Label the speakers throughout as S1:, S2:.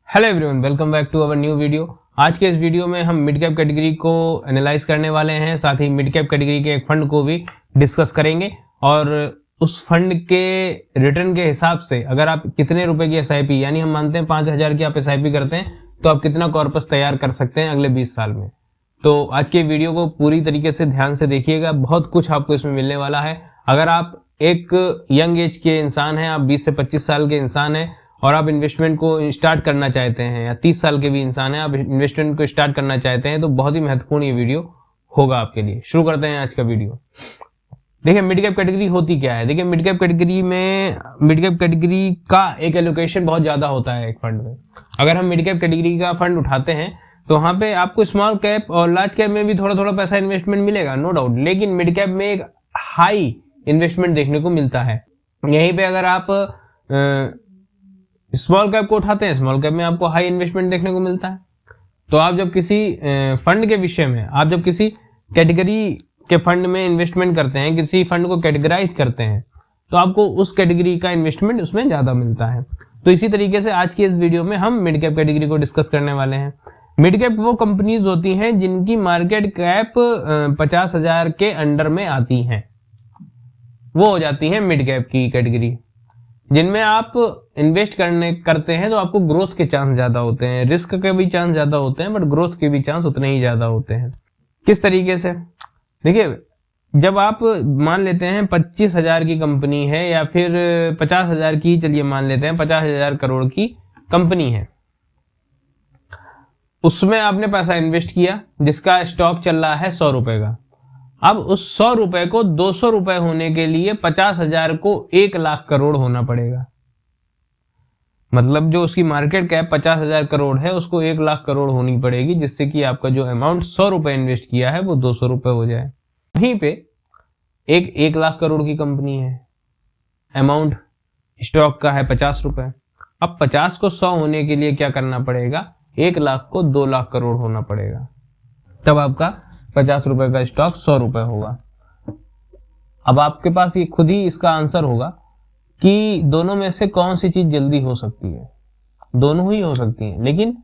S1: Hello everyone, welcome back to our new video. आज के इस वीडियो में हम मिड कैप कैटेगरी को एनालाइज करने वाले हैं, साथ ही मिड कैप कैटेगरी के एक फंड को भी डिस्कस करेंगे और उस फंड के रिटर्न के हिसाब से अगर आप कितने रुपए की एसआईपी, यानी हम मानते हैं 5,000 की आप एसआईपी करते हैं तो आप कितना कॉर्पस तैयार कर सकते हैं अगले 20 साल में। तो आज के वीडियो को पूरी तरीके से ध्यान से देखिएगा, बहुत कुछ आपको इसमें मिलने वाला है। अगर आप एक यंग एज के इंसान हैं, आप 20 से 25 साल के इंसान हैं और आप इन्वेस्टमेंट को स्टार्ट करना चाहते हैं, या 30 साल के भी इंसान हैं, आप इन्वेस्टमेंट को स्टार्ट करना चाहते हैं, तो बहुत ही महत्वपूर्ण ये वीडियो होगा आपके लिए। शुरू करते हैं आज का वीडियो। देखिए मिड कैप कैटेगरी होती क्या है। देखिए मिड कैप कैटेगरी में मिड कैप कैटेगरी का एक एलोकेशन बहुत ज्यादा होता है एक फंड में। अगर हम मिड कैप कैटेगरी का फंड उठाते हैं तो वहां पे आपको स्मॉल कैप और लार्ज कैप में भी थोड़ा थोड़ा पैसा इन्वेस्टमेंट मिलेगा, नो डाउट, लेकिन मिड कैप में एक हाई इन्वेस्टमेंट देखने को मिलता है। यहीं पे अगर आप स्मॉल कैप को उठाते हैं, स्मॉल कैप में आपको हाई इन्वेस्टमेंट देखने को मिलता है। तो आप जब किसी फंड के विषय में, आप जब किसी कैटेगरी के फंड में इन्वेस्टमेंट करते हैं, किसी फंड को कैटेगराइज करते हैं, तो आपको उस कैटेगरी का इन्वेस्टमेंट उसमें ज्यादा मिलता है। तो इसी तरीके से आज की इस वीडियो में हम मिड कैप कैटेगरी को डिस्कस करने वाले हैं। मिड कैप वो कंपनीज होती हैं जिनकी मार्केट कैप 50,000 के अंडर में आती हैं, वो हो जाती है मिड कैप की कैटेगरी। जिनमें आप इन्वेस्ट करते हैं तो आपको ग्रोथ के चांस ज्यादा होते हैं, रिस्क के भी चांस ज्यादा होते हैं, बट ग्रोथ के भी चांस उतने ही ज्यादा होते हैं। किस तरीके से? देखिए जब आप मान लेते हैं 25,000 की कंपनी है, या फिर 50,000 की, चलिए मान लेते हैं 50,000 करोड़ की कंपनी है, उसमें आपने पैसा इन्वेस्ट किया जिसका स्टॉक चल रहा है 100 रुपए का। अब उस 100 रुपए को 200 रुपए होने के लिए 50,000 को 1 लाख करोड़ होना पड़ेगा। मतलब जो उसकी मार्केट कैप 50,000 करोड़ है उसको 1 लाख करोड़ होनी पड़ेगी, जिससे कि आपका जो अमाउंट 100 रुपए इन्वेस्ट किया है वो 200 रुपए हो जाए। वहीं पे एक 1 लाख करोड़ की कंपनी है, अमाउंट स्टॉक का है 50 रुपए। अब 50 को 100 होने के लिए क्या करना पड़ेगा? 1 लाख को 2 लाख करोड़ होना पड़ेगा, तब आपका 50 रुपए का स्टॉक 100 रुपए होगा। अब आपके पास ये खुद ही इसका आंसर होगा कि दोनों में से कौन सी चीज जल्दी हो सकती है। दोनों ही हो सकती है, लेकिन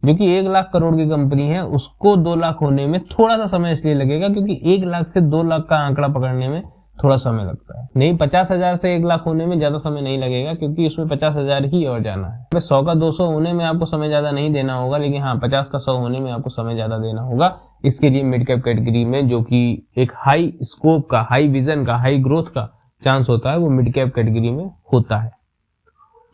S1: जो कि 1 लाख करोड़ की कंपनी है उसको 2 लाख होने में थोड़ा सा समय इसलिए लगेगा क्योंकि 1 लाख से 2 लाख का आंकड़ा पकड़ने में थोड़ा समय लगता है। नहीं, 50,000 से 1 लाख होने में ज्यादा समय नहीं लगेगा क्योंकि उसमें 50,000 ही और जाना है। 100 का 200 होने में आपको समय ज्यादा नहीं देना होगा, लेकिन हाँ 50 का 100 होने में आपको समय ज्यादा देना होगा। इसके लिए मिड कैप कैटेगरी में जो कि एक हाई स्कोप का, हाई विजन का, हाई ग्रोथ का चांस होता है, वो मिड कैप कैटेगरी में होता है।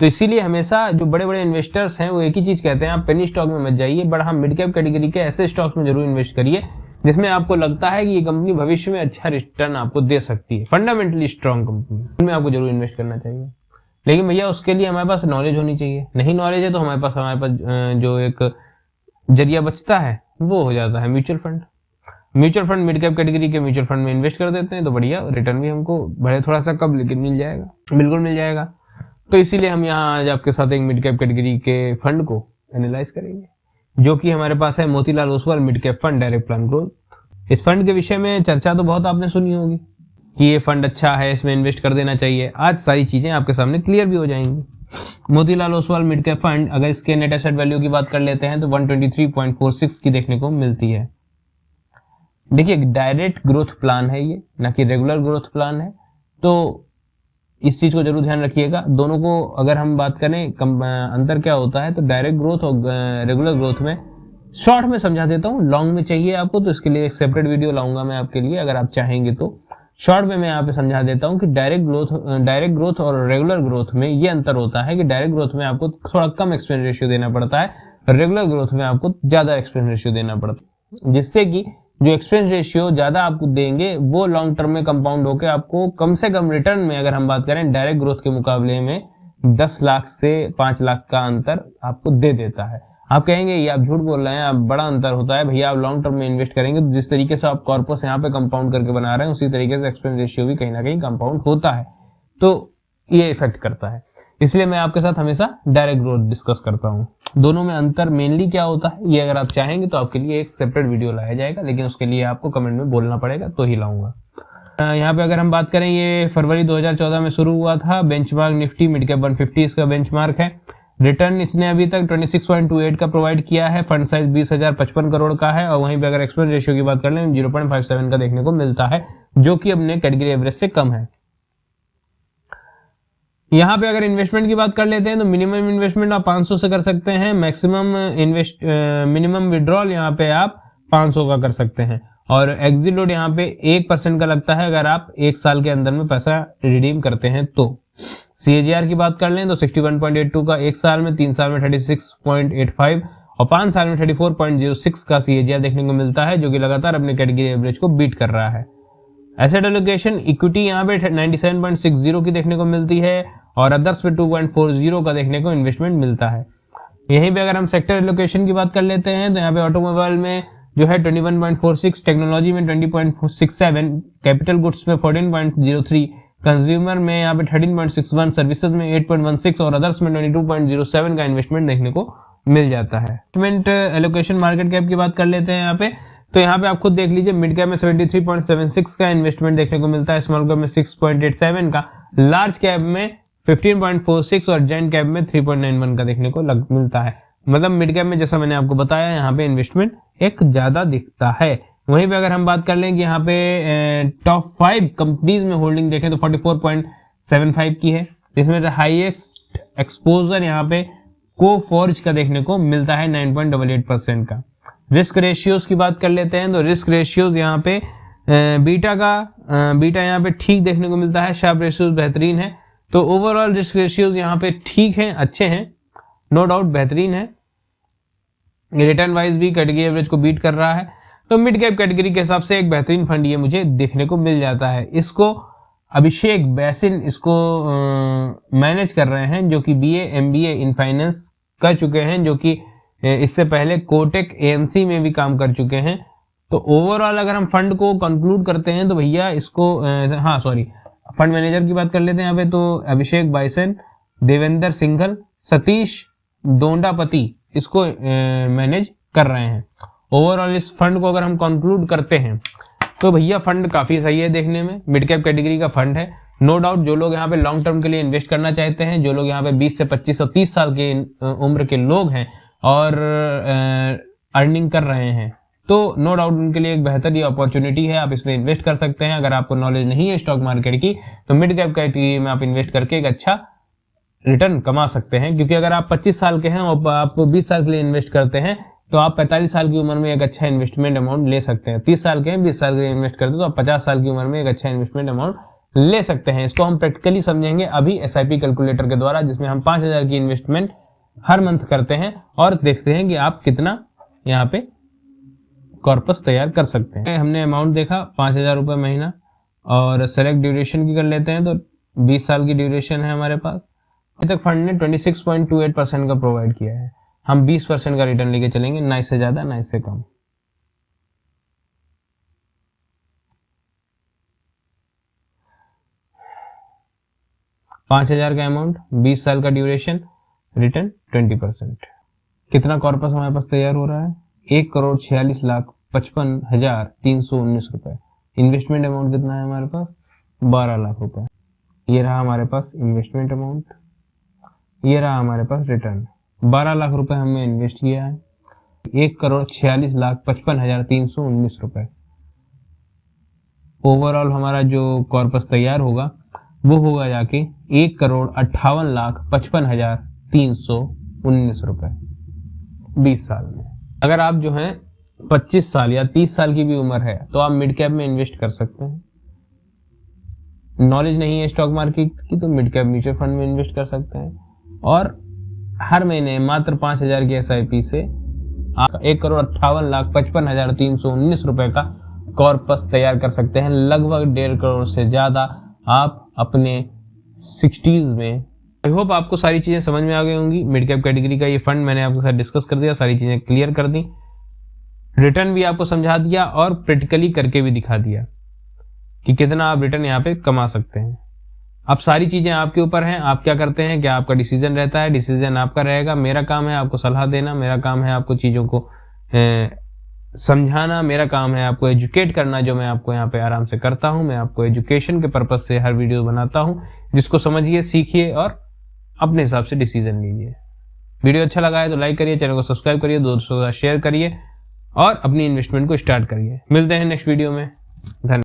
S1: तो इसीलिए हमेशा जो बड़े बड़े इन्वेस्टर्स हैं वो एक ही चीज कहते हैं, आप पेनी स्टॉक में मत जाइए, बट हम मिड कैप कैटेगरी के ऐसे स्टॉक्स में जरूर इन्वेस्ट करिए जिसमें आपको लगता है कि ये कंपनी भविष्य में अच्छा रिटर्न आपको दे सकती है, फंडामेंटली स्ट्रॉन्ग कंपनी, उनमें आपको जरूर इन्वेस्ट करना चाहिए। लेकिन भैया उसके लिए हमारे पास नॉलेज होनी चाहिए। नहीं नॉलेज है तो हमारे पास जो एक जरिया बचता है वो हो जाता है mutual fund. Mutual fund mid cap category के म्यूचुअल फंड में इन्वेस्ट कर देते हैं तो बढ़िया रिटर्न भी हमको भले थोड़ा सा कम, लेकिन मिल जाएगा, बिल्कुल मिल जाएगा। तो इसीलिए हम यहाँ आज आपके साथ एक मिड कैप कैटेगरी के फंड को एनालाइज करेंगे, जो कि हमारे पास है Motilal Oswal mid cap fund direct plan growth. इस फंड के विषय में चर्चा तो बहुत आपने सुनी होगी कि ये फंड अच्छा है, इसमें इन्वेस्ट कर देना चाहिए। आज सारी चीजें आपके सामने क्लियर भी हो जाएंगी। Motilal Oswal mid cap fund, अगर इसके नेट एसेट वैल्यू की बात कर लेते हैं तो 123.46 की देखने को मिलती है। देखिए डायरेक्ट ग्रोथ प्लान है ये, ना कि रेगुलर ग्रोथ प्लान है, तो इस चीज को जरूर ध्यान रखिएगा। दोनों को अगर हम बात करें अंतर क्या होता है, तो डायरेक्ट ग्रोथ और रेगुलर ग्रोथ में शॉर्ट में समझा देता हूँ। लॉन्ग में चाहिए आपको तो इसके लिए एक सेपरेट वीडियो लाऊंगा मैं आपके लिए, अगर आप चाहेंगे तो। शॉर्ट में मैं यहाँ पे समझा देता हूँ कि डायरेक्ट ग्रोथ और रेगुलर ग्रोथ में ये अंतर होता है कि डायरेक्ट ग्रोथ में आपको थोड़ा कम एक्सपेंस रेशियो देना पड़ता है, रेगुलर ग्रोथ में आपको ज्यादा एक्सपेंस रेशियो देना पड़ता है, जिससे कि जो एक्सपेंस रेशियो ज्यादा आपको देंगे वो लॉन्ग टर्म में कंपाउंड होकर आपको कम से कम रिटर्न में, अगर हम बात करें डायरेक्ट ग्रोथ के मुकाबले में, 10 लाख से 5 लाख का अंतर आपको दे देता है। आप कहेंगे ये आप झूठ बोल रहे हैं, आप बड़ा अंतर होता है। भैया आप लॉन्ग टर्म में इन्वेस्ट करेंगे तो जिस तरीके से आप कॉर्पस यहाँ पे कंपाउंड करके बना रहे हैं उसी तरीके से एक्सपेंस रेशियो भी कहीं ना कहीं कंपाउंड होता है, तो ये इफेक्ट करता है। इसलिए मैं आपके साथ हमेशा डायरेक्ट ग्रोथ डिस्कस करता हूँ। दोनों में अंतर मेनली क्या होता है ये अगर आप चाहेंगे तो आपके लिए एक सेपरेट वीडियो लाया जाएगा, लेकिन उसके लिए आपको कमेंट में बोलना पड़ेगा तो ही लाऊंगा। यहाँ पे अगर हम बात करें, ये फरवरी 2014 में शुरू हुआ था। बेंचमार्क निफ्टी मिड कैप 150 इसका बेंचमार्क है। रिटर्न इसने अभी तक 26.28 का प्रोवाइड किया है। फंड साइज 20,055 करोड़ का है। और वहीं पे अगर एक्सपेंस रेशियो की बात कर लें 0.57 का देखने को मिलता है, जो कि अपने कैटेगरी एवरेज से कम है। यहाँ पे अगर इन्वेस्टमेंट की बात कर लेते हैं तो मिनिमम इन्वेस्टमेंट आप 500 से कर सकते हैं। मैक्सिमम मिनिमम विड्रॉल यहाँ पे आप 500 का कर सकते हैं। और एग्जिट लोड यहाँ पे 1% का लगता है अगर आप 1 साल के अंदर में पैसा रिडीम करते हैं तो। CAGR की बात कर लें तो 61.82 का 1 साल में, 3 साल में 36.85 और 5 साल में 34.06 का CAGR देखने को मिलता है, जो कि लगातार अपने कैटेगरी एवरेज को बीट कर रहा है। एसेट एलोकेशन इक्विटी यहाँ पे 97.60 की देखने को मिलती है और अदर्स पे 2.40 का देखने को इन्वेस्टमेंट मिलता है। यहीं पे अगर हम सेक्टर एलोकेशन की बात कर लेते हैं तो यहाँ पे ऑटोमोबाइल में जो है 21.46, टेक्नोलॉजी में 20.67, कैपिटल गुड्स में 14.03, कंज्यूमर में यहाँ पे 13.61, सर्विसेज में 8.16 और अदर्स में 22.07 का इन्वेस्टमेंट देखने को मिल जाता है। इन्वेस्टमेंट एलोकेशन मार्केट कैप की बात कर लेते हैं यहाँ पे, तो यहाँ पे आप खुद देख लीजिए, मिड कैप में 73.76 का इन्वेस्टमेंट देखने को मिलता है, स्मॉल कैप में 6.87 का, लार्ज कैप में 15.46 और जेंट कैप में 3.91 का देखने को मिलता है। मतलब मिड कैप में जैसा मैंने आपको बताया यहाँ पे इन्वेस्टमेंट एक ज्यादा दिखता है। वहीं पे अगर हम बात कर लें कि यहाँ पे टॉप 5 कंपनीज में होल्डिंग देखें तो 44.75 की है, जिसमें हाईएस्ट एक्सपोजर यहाँ पे कोफॉर्ज का देखने को मिलता है 9.88% का। रिस्क रेशियोज की बात कर लेते हैं तो रिस्क रेशियोज यहाँ पे बीटा यहाँ पे ठीक देखने को मिलता है, शार्प रेशियोज बेहतरीन है। तो ओवरऑल रिस्क रेशियोज यहाँ पे ठीक हैं, अच्छे हैं, नो डाउट बेहतरीन है। रिटर्न वाइज भी कैटेगरी एवरेज को बीट कर रहा है। तो मिड कैप कैटेगरी के हिसाब से एक बेहतरीन फंड ये मुझे देखने को मिल जाता है। इसको अभिषेक बैसिन इसको मैनेज कर रहे हैं, जो कि BA MBA इन फाइनेंस कर चुके हैं, जो कि इससे पहले कोटेक AMC में भी काम कर चुके हैं। तो ओवरऑल अगर हम फंड को कंक्लूड करते हैं तो भैया इसको फंड मैनेजर की बात कर लेते हैं यहाँ पे, तो अभिषेक बाइसन, देवेंद्र सिंघल, सतीश दोंडापति इसको मैनेज कर रहे हैं। ओवरऑल इस फंड को अगर हम कंक्लूड करते हैं तो भैया फंड काफी सही है देखने में, मिड कैप कैटेगरी का फंड है। नो डाउट जो लोग यहाँ पे लॉन्ग टर्म के लिए इन्वेस्ट करना चाहते हैं, जो लोग यहाँ पे 20 से 25 और 30 साल के उम्र के लोग हैं और अर्निंग कर रहे हैं, तो नो डाउट उनके लिए एक बेहतर ये अपॉर्चुनिटी है, आप इसमें इन्वेस्ट कर सकते हैं। अगर आपको नॉलेज नहीं है स्टॉक मार्केट की तो मिड कैप कैटेगरी में आप इन्वेस्ट करके एक अच्छा रिटर्न कमा सकते हैं, क्योंकि अगर आप 25 साल के हैं और आप 20 साल के लिए इन्वेस्ट करते हैं तो आप 45 साल की उम्र में एक अच्छा इन्वेस्टमेंट अमाउंट ले सकते हैं। 30 साल के हैं, 20 साल के लिए इन्वेस्ट करते हैं तो आप 50 साल की उम्र में एक अच्छा इन्वेस्टमेंट अमाउंट ले सकते हैं। इसको हम प्रैक्टिकली समझेंगे अभी SIP कैलकुलेटर के द्वारा, जिसमें हम 5,000 की इन्वेस्टमेंट हर मंथ करते हैं और देखते हैं कि आप कितना यहाँ पे कॉर्पस तैयार कर सकते हैं। हमने अमाउंट देखा 5,000 रुपये महीना, और सेलेक्ट ड्यूरेशन की कर लेते हैं तो 20 साल की ड्यूरेशन है हमारे पास। अभी तक फंड ने 26.28% का प्रोवाइड किया है, हम 20% का रिटर्न लेके चलेंगे, ना इससे ज्यादा ना इससे कम। $5,000 का अमाउंट, 20 साल का ड्यूरेशन, रिटर्न 20%। कितना कॉर्पस हमारे पास तैयार हो रहा है? 1,46,55,319 रुपए। इन्वेस्टमेंट अमाउंट कितना है हमारे पास? 12 लाख रुपए। ये रहा हमारे पास इन्वेस्टमेंट अमाउंट, ये रहा हमारे पास रिटर्न। 12 लाख रुपए हमने इन्वेस्ट किया है, 1,46,55,319 रुपए। ओवरऑल हमारा जो कॉर्पस तैयार होगा वो होगा जाके 1,58,55,319 रुपए 20 साल में। अगर आप जो है 25 साल या 30 साल की भी उम्र है तो आप मिड कैप में इन्वेस्ट कर सकते हैं। नॉलेज नहीं है स्टॉक मार्केट की तो मिड कैप म्यूचुअल फंड में इन्वेस्ट कर सकते हैं, और हर महीने मात्र 5,000 की SIP से आप 1,58,55,319 रुपए का कॉर्पस तैयार कर सकते हैं। लगभग 1.5 करोड़ से ज्यादा आप अपने 60s में। आई होप आपको सारी चीजें समझ में आ गई होंगी। मिड कैप कैटेगरी का ये फंड मैंने आपके साथ डिस्कस कर दिया, सारी चीजें क्लियर कर दी, रिटर्न भी आपको समझा दिया और प्रैक्टिकली करके भी दिखा दिया कि कितना आप रिटर्न यहाँ पे कमा सकते हैं। अब सारी चीजें आपके ऊपर हैं, आप क्या करते हैं, क्या आपका डिसीजन रहता है, डिसीजन आपका रहेगा। मेरा काम है आपको सलाह देना, मेरा काम है आपको चीजों को समझाना, मेरा काम है आपको एजुकेट करना, जो मैं आपको यहाँ पे आराम से करता हूँ। मैं आपको एजुकेशन के पर्पज से हर वीडियो बनाता हूँ, जिसको समझिए, सीखिए और अपने हिसाब से डिसीजन लीजिए। वीडियो अच्छा लगा है तो लाइक करिए, चैनल को सब्सक्राइब करिए, दोस्तों के साथ शेयर करिए और अपनी इन्वेस्टमेंट को स्टार्ट करिए। मिलते हैं नेक्स्ट वीडियो में। धन्यवाद।